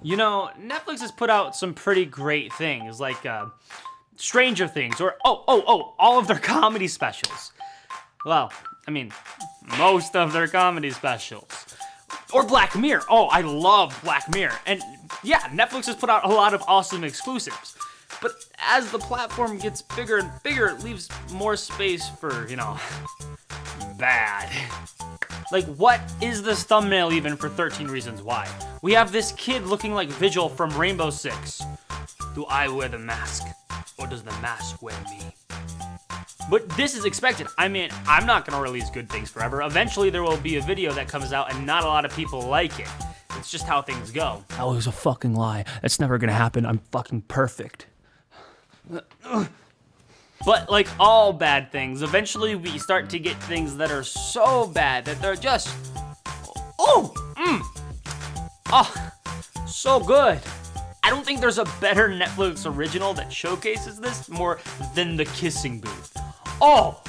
You know, Netflix has put out some pretty great things, like Stranger Things, or all of their comedy specials. Well, I mean, most of their comedy specials. Or Black Mirror. Oh, I love Black Mirror. And yeah, Netflix has put out a lot of awesome exclusives. But as the platform gets bigger and bigger, it leaves more space for, bad. Like, what is this thumbnail even for 13 Reasons Why? We have this kid looking like Vigil from Rainbow Six. Do I wear the mask, or does the mask wear me? But this is expected. I mean, I'm not gonna release good things forever. Eventually there will be a video that comes out and not a lot of people like it. It's just how things go. That was a fucking lie. That's never gonna happen. I'm fucking perfect. But like all bad things, eventually we start to get things that are so bad that they're just, so good. I don't think there's a better Netflix original that showcases this more than The Kissing Booth. Oh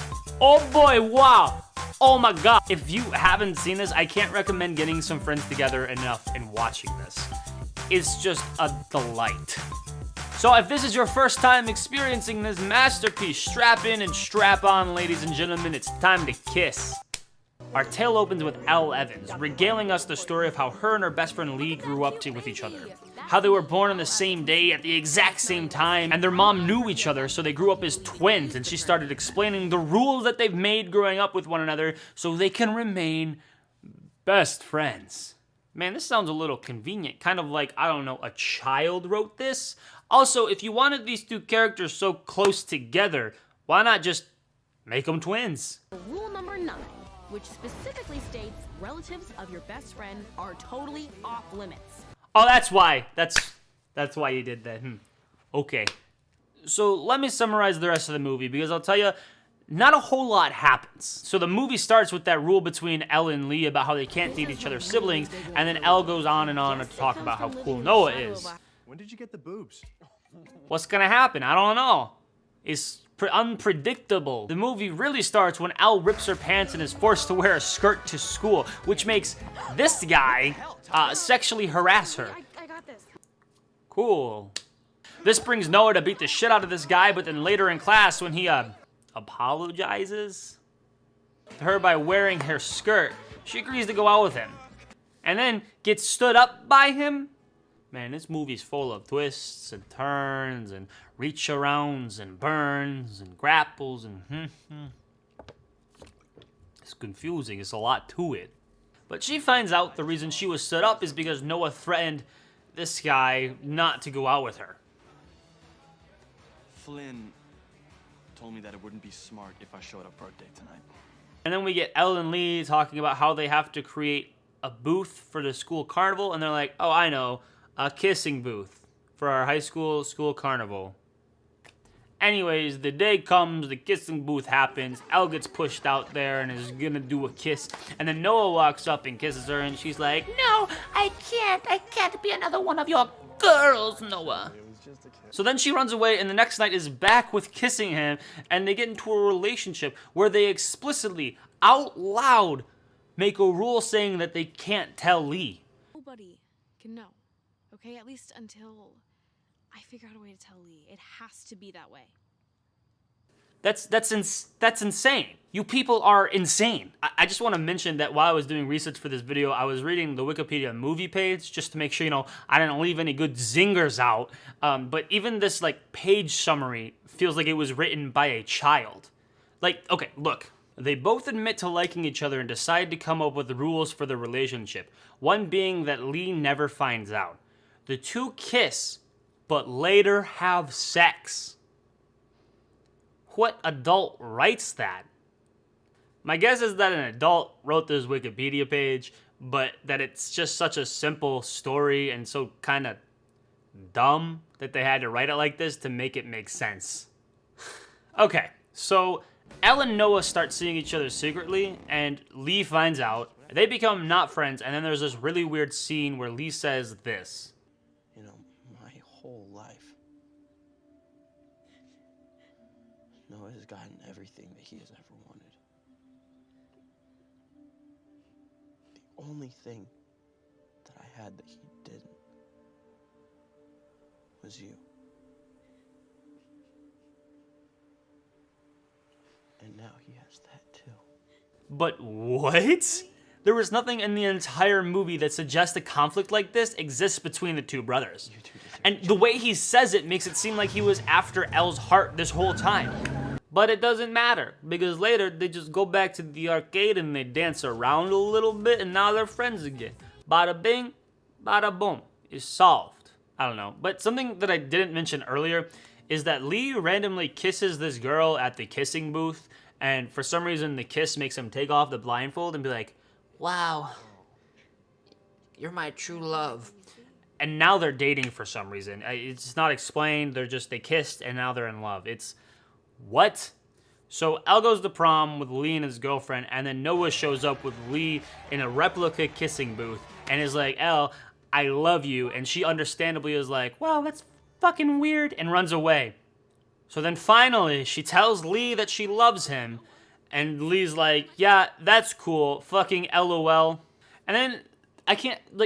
boy, wow. Oh my god. If you haven't seen this, I can't recommend getting some friends together enough and watching this. It's just a delight. So if this is your first time experiencing this masterpiece, strap in and strap on, ladies and gentlemen, it's time to kiss. Our tale opens with Elle Evans, regaling us the story of how her and her best friend Lee grew up with each other. How they were born on the same day at the exact same time, and their mom knew each other, so they grew up as twins, and she started explaining the rules that they've made growing up with one another so they can remain best friends. Man, this sounds a little convenient, kind of like, I don't know, a child wrote this. Also, if you wanted these two characters so close together, why not just make them twins? Rule number 9, which specifically states relatives of your best friend are totally off limits. Oh, that's why. That's why you did that. Okay. So let me summarize the rest of the movie, because I'll tell you, not a whole lot happens. So the movie starts with that rule between Elle and Lee about how they can't date each other's siblings, and then Elle goes on and on to talk about how cool Noah is. When did you get the boobs? What's gonna happen? I don't know. It's unpredictable. The movie really starts when Elle rips her pants and is forced to wear a skirt to school, which makes this guy sexually harass her. I got this. Cool. This brings Noah to beat the shit out of this guy, but then later in class when he apologizes to her by wearing her skirt, she agrees to go out with him. And then gets stood up by him. Man, this movie's full of twists and turns and reach-arounds and burns and grapples and It's confusing. It's a lot to it. But she finds out the reason she was stood up is because Noah threatened this guy not to go out with her. Flynn told me that it wouldn't be smart if I showed up birthday tonight. And then we get Elle and Lee talking about how they have to create a booth for the school carnival, and they're like, oh, I know, a kissing booth for our high school carnival. Anyways, the day comes, the kissing booth happens, Elle gets pushed out there and is gonna do a kiss, and then Noah walks up and kisses her, and she's like, no, I can't be another one of your girls, Noah. So then she runs away, and the next night is back with kissing him, and they get into a relationship where they explicitly, out loud, make a rule saying that they can't tell Lee. Nobody can know, okay? At least until I figure out a way to tell Lee. It has to be that way. That's insane. You people are insane. I just want to mention that while I was doing research for this video, I was reading the Wikipedia movie page just to make sure, I didn't leave any good zingers out. But even this, page summary feels like it was written by a child. Okay, look. They both admit to liking each other and decide to come up with the rules for the relationship. One being that Lee never finds out. The two kiss, but later have sex. What adult writes that? My guess is that an adult wrote this Wikipedia page, but that it's just such a simple story and so kind of dumb that they had to write it like this to make it make sense. Okay, so Elle and Noah start seeing each other secretly, and Lee finds out. They become not friends, and then there's this really weird scene where Lee says this. My whole life, Noah has gotten everything that he has ever wanted. The only thing that I had that he didn't was you. And now he has that too. But what? There was nothing in the entire movie that suggests a conflict like this exists between the two brothers. And the way he says it makes it seem like he was after Elle's heart this whole time. But it doesn't matter, because later they just go back to the arcade and they dance around a little bit and now they're friends again. Bada bing, bada boom. It's solved. I don't know. But something that I didn't mention earlier is that Lee randomly kisses this girl at the kissing booth, and for some reason the kiss makes him take off the blindfold and be like, wow, you're my true love. And now they're dating for some reason. It's not explained. They kissed and now they're in love. It's what? So Elle goes to prom with Lee and his girlfriend, and then Noah shows up with Lee in a replica kissing booth and is like, Elle, I love you. And she understandably is like, wow, that's fucking weird, and runs away. So then finally she tells Lee that she loves him, and Lee's like, yeah, that's cool, fucking LOL. And then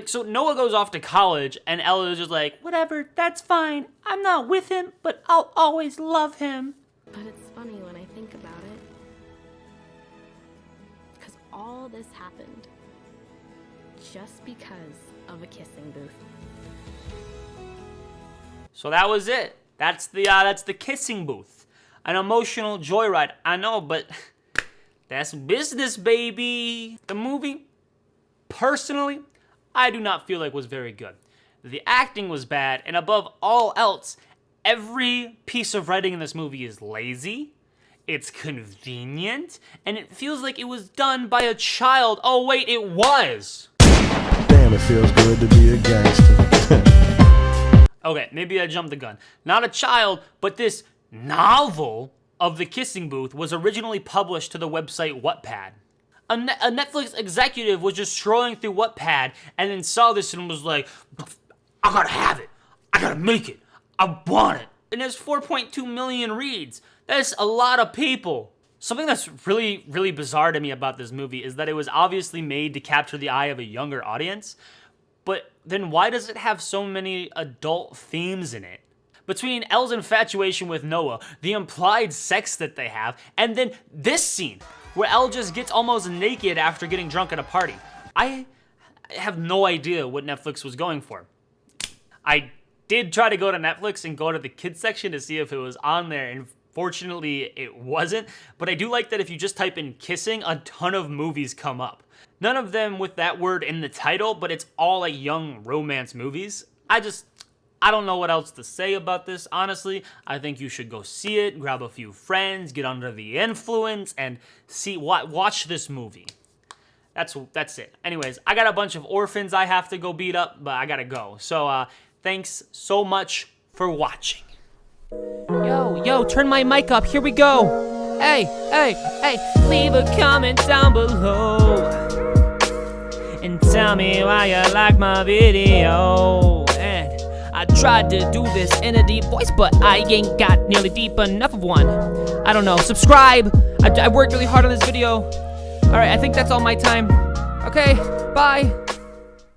so Noah goes off to college, and Elle is just like, whatever, that's fine. I'm not with him, but I'll always love him. But it's funny when I think about it, because all this happened just because of a kissing booth. So that was it. That's the kissing booth. An emotional joyride. I know, but that's business, baby. The movie, personally, I do not feel like was very good. The acting was bad, and above all else, every piece of writing in this movie is lazy, it's convenient, and it feels like it was done by a child. Oh wait, it was! Damn, it feels good to be a gangster. Okay, maybe I jumped the gun. Not a child, but this novel of the kissing booth was originally published to the website Wattpad. A Netflix executive was just scrolling through Wattpad and then saw this and was like, I gotta have it. I gotta make it. I want it. And there's 4.2 million reads. That's a lot of people. Something that's really, really bizarre to me about this movie is that it was obviously made to capture the eye of a younger audience, but then why does it have so many adult themes in it? Between Elle's infatuation with Noah, the implied sex that they have, and then this scene, where Elle just gets almost naked after getting drunk at a party. I have no idea what Netflix was going for. I did try to go to Netflix and go to the kids section to see if it was on there, and fortunately it wasn't, but I do like that if you just type in kissing, a ton of movies come up. None of them with that word in the title, but it's all like young romance movies. I don't know what else to say about this, honestly. I think you should go see it, grab a few friends, get under the influence, and watch this movie. That's it. Anyways, I got a bunch of orphans I have to go beat up, but I gotta go. So, thanks so much for watching. Yo, turn my mic up, here we go. Hey, leave a comment down below and tell me why you like my video. And I tried to do this in a deep voice, but I ain't got nearly deep enough of one. I don't know, subscribe. I worked really hard on this video. Alright, I think that's all my time. Okay, bye.